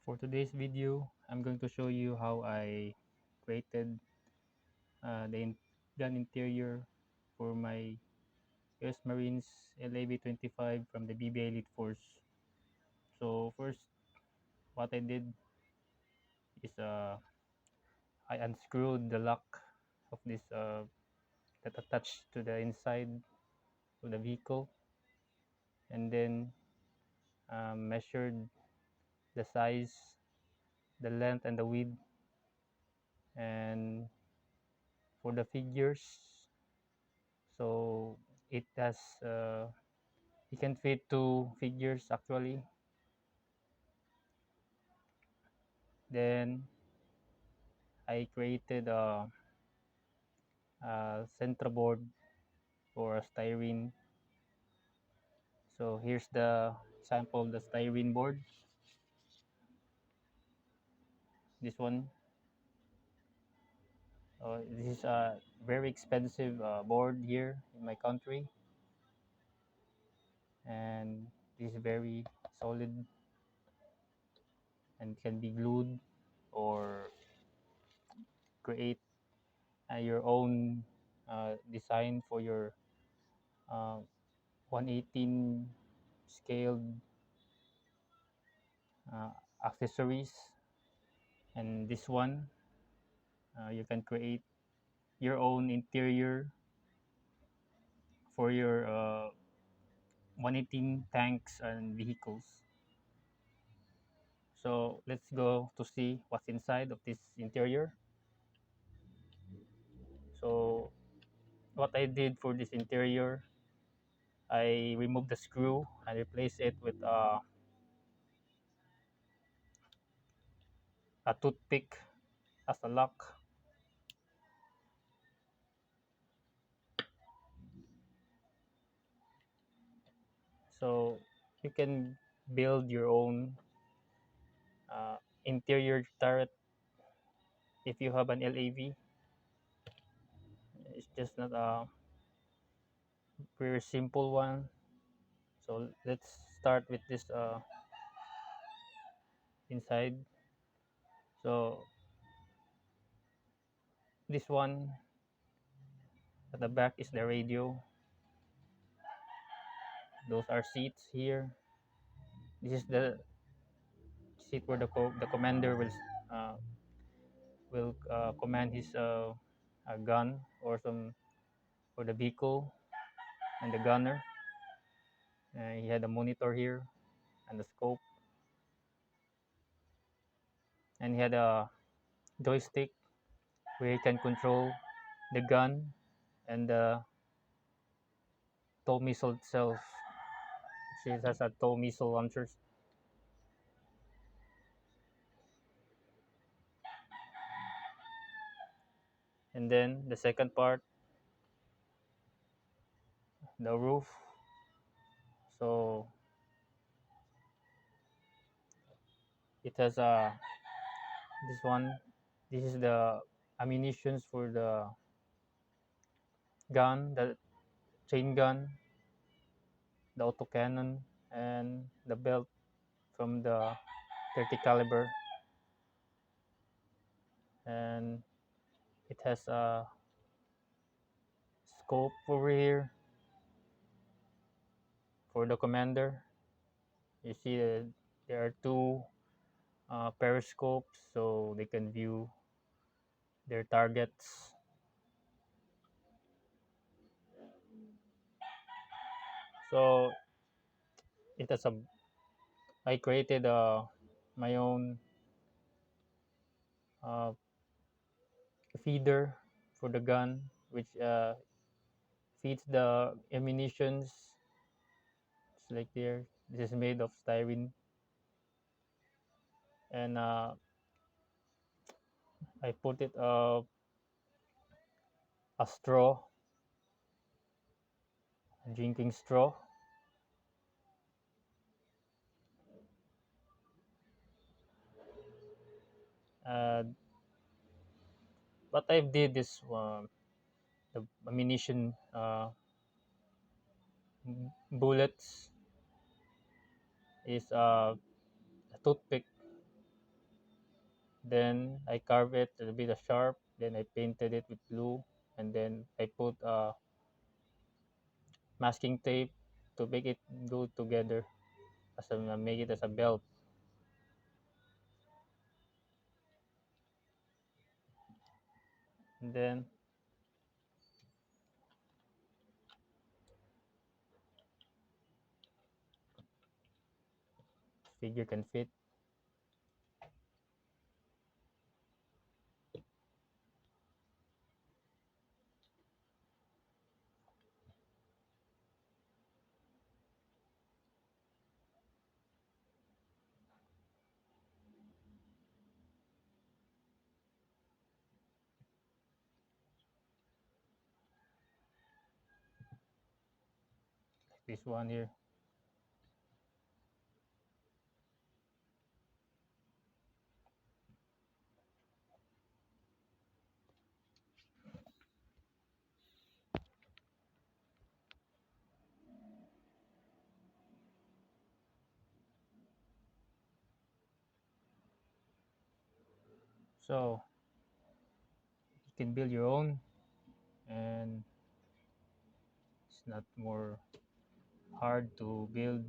For today's video, I'm going to show you how I created the gun interior for my US Marines LAV-25 from the BBI Elite Force. So first, what I did is I unscrewed the lock of this that attached to the inside of the vehicle, and then measured the size, the length, and the width, and for the figures. So it has you can fit two figures actually. Then I created a center board for a styrene. So here's the sample of the styrene board. This one. This is a very expensive board here in my country, and this is very solid and can be glued or create your own design for your uh, 118 scaled uh, accessories. And this one, you can create your own interior for your 118 tanks and vehicles. So let's go to see what's inside of this interior. So what I did for this interior, I removed the screw and replaced it with a toothpick as a lock. So you can build your own uh, interior turret if you have an LAV. It's just not a very simple one. So let's start with this inside. So this one at the back is the radio. Those are seats here. This is the seat where the commander uh, will command his gun or some for the vehicle, and the gunner. He had a monitor here and the scope, and he had a joystick where he can control the gun and the tow missile itself. She has a tow missile launchers. And then the second part, the roof. So it has a this one. This is the ammunitions for the gun, the chain gun, the autocannon, and the belt from the 30 caliber. And it has a scope over here for the commander. You see there are two periscopes so they can view their targets. So it has a I created my own uh, feeder for the gun, which feeds the ammunitions. It's like there. This is made of styrene, and I put it a straw, a drinking straw. Uh, what I did is the ammunition bullets is a toothpick Then I carved it a bit of sharp. Then I painted it with blue, and then I put masking tape to make it go together as a make it as a belt. And then figure can fit this one here. So you can build your own, and it's not more hard to build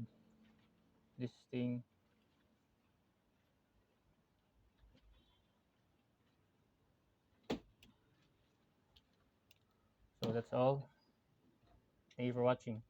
this thing. So that's all. Thank you for watching.